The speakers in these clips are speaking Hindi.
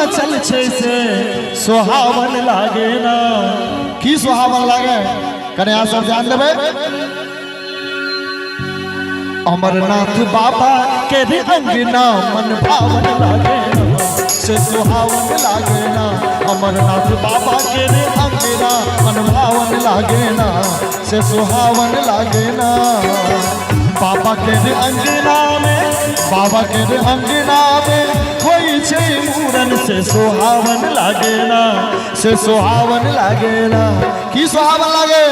मचल छे से सोहावन लागे ना। की सोहावन लागे कने आ सब जान देबे। अमरनाथ बाबा के रे अंगना मन भावन लागे ना से सुहावन लागे ना। अमरनाथ बाबा के रे अंगना मन भावन लागे ना से सुहावन लागे ना। बाबा के रे अंगना में बाबा के रे अंगना में कोई छे मूरन से सुहावन लागे ना से सुहावन लागे ना। की सुहावन लागे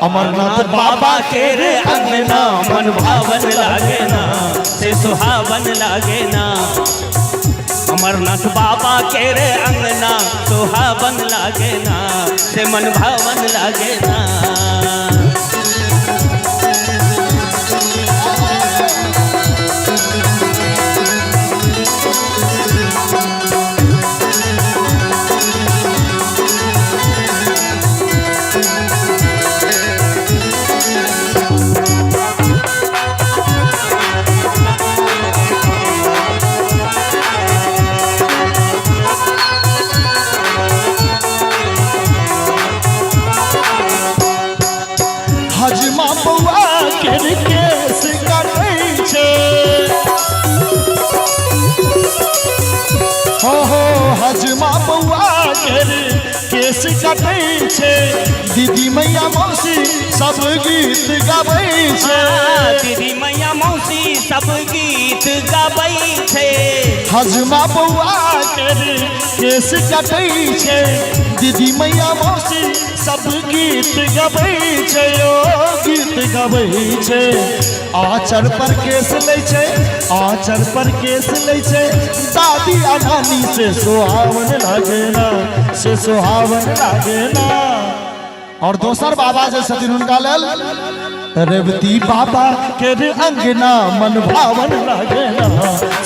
अमरनाथ बाबा के रे अंगना मन भावन लागे ना से सुहावन लागे ना। अमरनाथ बाबा के रे अंगना सुहावन लागे ना से मन भावन लागे ना। हजमा बउआ के केस कटै छे हो हजमा बउआ के केस कटै छे। दीदी मैया मौसी सब गीत गाबै छे। दीदी मैया मौसी सब गीत गाबै छे। हजमा बउआ के केस कटै छे। दीदी मैया मौसी सब गीत गबै छे ओ गीत गबै छे। आचर पर केस लै छे आचर पर केस लै छे। दादी आ नानी से सुहावन लागे ना से सुहावन लागे ना। और दोसर बाबा जे छथिन हुनका लेल रेवती बाबा के रे अंगना मन भावन लागे ना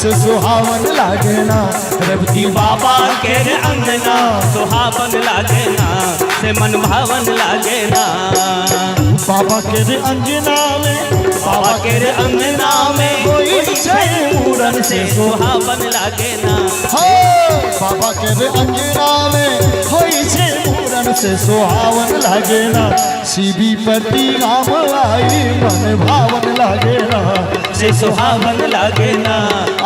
से सुहावन लागे ना। रेवती बाबा के रे अंगना सुहावन लागे ना से मन भावन लागे ना। बाबा के रे अंगना में बाबा के रे अंगना में कोई छे मूरन से सुहावन लागे ना। हो बाबा के रे अंगना में होई छे मूरन से सुहावन लागे ना। शिवी पति राम आई मन भावन लागे ना से सुहावन लागे ना।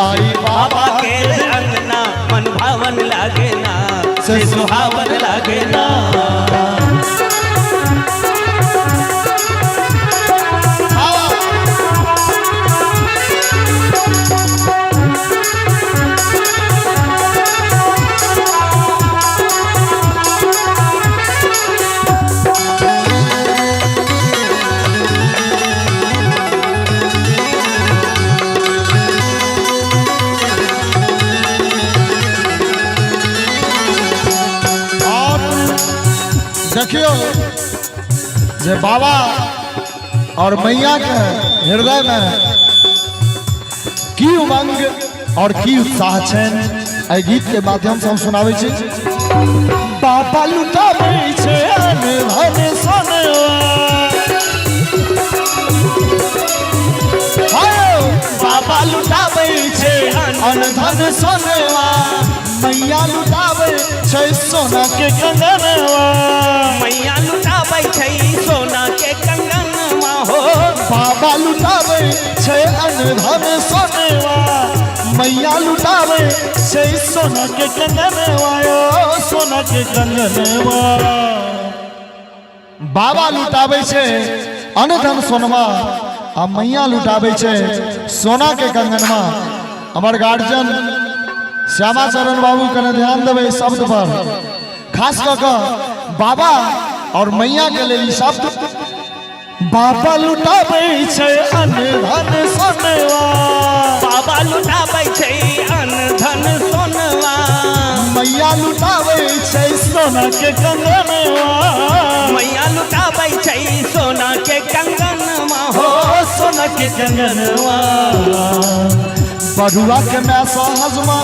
आई बाबा के रे अंगना मन भावन लागे ना से सुहावन लागे ना। देखियो जे बाबा और मैया के हृदय में की उमंग और की उत्साह छन एहि गीत के माध्यम से हम सुनाबै छी। बाबा लुटाबै छे धन सोनवा बाबा लुटाबै छे धन सोनवा। मैया लुटाबै छे सोना के कंगनवा। मैया लुटाबै छै सोना के कंगनवा हो। बाबा लुटाबै छे धन सोनवा। मैया लुटाबै छे सोना के कंगनवा ओ सोना के कंगनवा। बाबा लुटाबै छे धन सोनवा आ मैया लुटाबै छे सोना के कंगनवा। हमर गार्जियन श्यामा चरण बाबू कने ध्यान देवे शब्द पर, खास कर बाबा और मैया के लिए शब्द। बाबा लुटाबै छै धन सोनवा। बाबा लुटाबै छै धन सोनवा। मैया लुटाबै छै सोना के कंगनवा। मैया लुटाबै छै सोना के कंगनवा हो। सोना के कंगनवा। बरुआ के मैं हजमा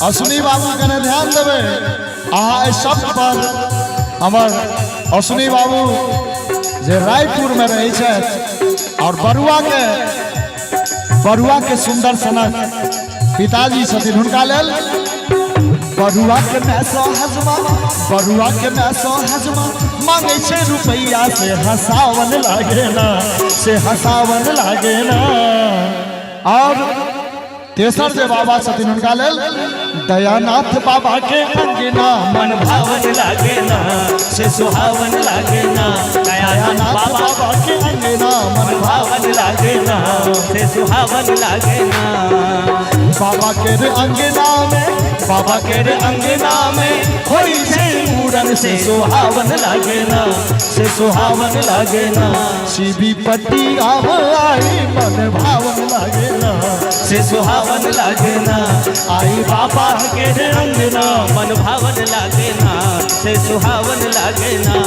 अश्विनी बाबू कने ध्यान देवे। अहाँ शब्द पर हमर अश्विनी बाबू जे रायपुर में रहे छथि और बरुआ के सुंदर सनक पिताजी छथिन, हुनका लेल बरुआ के मैसो हजमा, बरुआ के मैसो हजमा मांगे छे रुपैया से हंसावन लागे ना, से हंसावन लागे ना। और तेसर जे बाबा छथिन हुनका लेल दयानाथ बाबा के अंगना मन भावन लागे ना, से सुहावन लागे ना। दयानाथ बाबा के अंगना मन भावन लागे ना, से सुहावन लागे ना। बाबा के रे अंगना में, बाबा के रे अंगना में होई छे मूरन, से सुहावन लागे ना, से सुहावन लागे ना। शिवी पट्टी आव आई मन भावन लागे ना, से सुहावन लागे ना। आई बाबा के रे अंगना मन भावन लागे ना, से सुहावन लागे ना।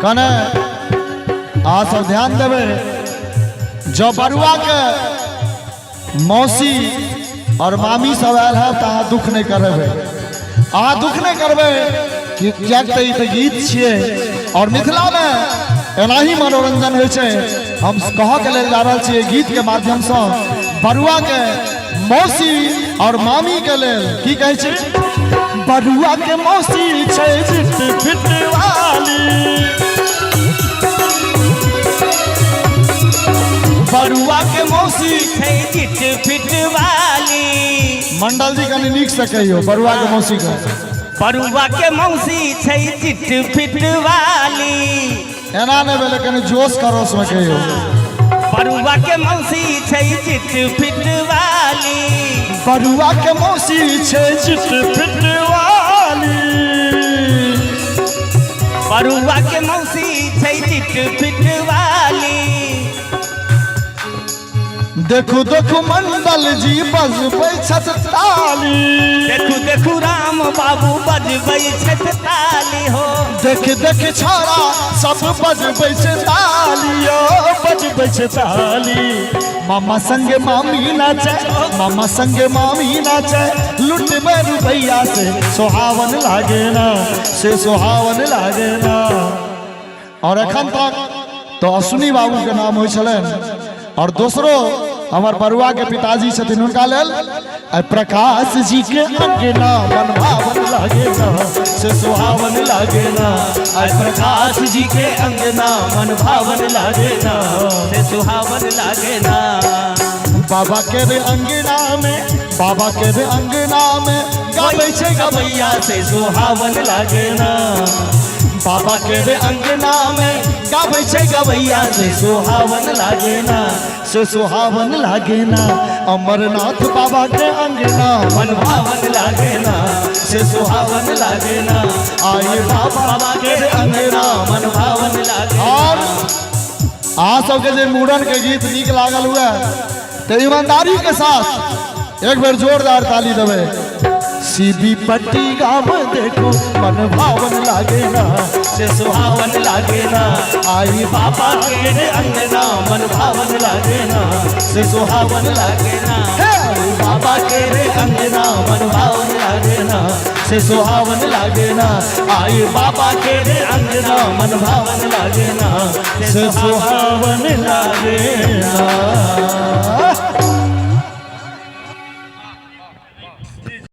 कने आ सब ध्यान देवे, जो बरुआ के मौसी और मामी सब आयल है तो अहाँ दुख नहीं करबे, अहाँ दुख नहीं करबे कि क्या तो गीत छिए और मिथिला में एना ही मनोरंजन होइ छै। हम कह के लेल जा रहल छियै गीत के माध्यम से बरुआ के मौसी और मामी के लेल की कहै छै। बरुआ के मौसी छै चिट फिट वाली, बरुआ के मौसी छै चिट फिट वाली। मंडल जी कनी नीक से कहियो बरुआ के मौसी के। बरुआ के मौसी छै चिट फिट वाली। एना नहीं भेले कनी जोश करोश में कहियो। बरुआ के मौसी छै चिट फिट वाली। बरुआ के मौसी छै चिट फिट वाली। बरुआ के मौसी छै चिट फिट वाली। देखू देखू मंडल जी बजबै छथ ताली, देखू देखू राम बाबू बजबै छथ ताली हो। देख देख छोरा सब बजबै छै ताली, ओ बजबै छै ताली। मामा संगे मामी नाचे, मामा संगे मामी नाचे, लुटबे रुपैया से सुहावन लागे ना, से सुहावन लागे ना। और एखन तक तो अश्विनी बाबू के नाम होइ छलनि, और दूसरो हमार बरुआ के पिताजी छथिन हुनका लेल प्रकाश जी के अंगना मन भावन लागे ना, से सुहावन लागे ना। प्रकाश जी के अंगना मन भावन लागे ना, से सुहावन लागे ना। बाबा के रे अंगना में, बाबा के रे अंगना में गाबै छै गबैया, से सुहावन लागे ना। बाबा के रे अंगना में गाबै छै गबैया, से सुहावन लागे ना, से सुहावन लागे ना। अमरनाथ बाबा के अंगना मन भावन लागे ना, से सुहावन लागे ना। आए बाबा के रे अंगना मन भावन लागे। और अहाँ सबके जे मूड़न के गीत नीक लागल हुए तो ईमानदारी के साथ एक बेर जोरदार ताली देवे। सीबी पट्टी गाँव देखो मन भावन लागे ना, से सुहावन लागे ना। आई बाबा के रे अंगना मन भावन लागे ना, से सुहावन लागे ना। बाबा के रे अंगना मन भावन लागे ना, से सुहावन लागे ना। आई बाबा के रे अंगना मन भावन लागे ना, से सुहावन लागे ना।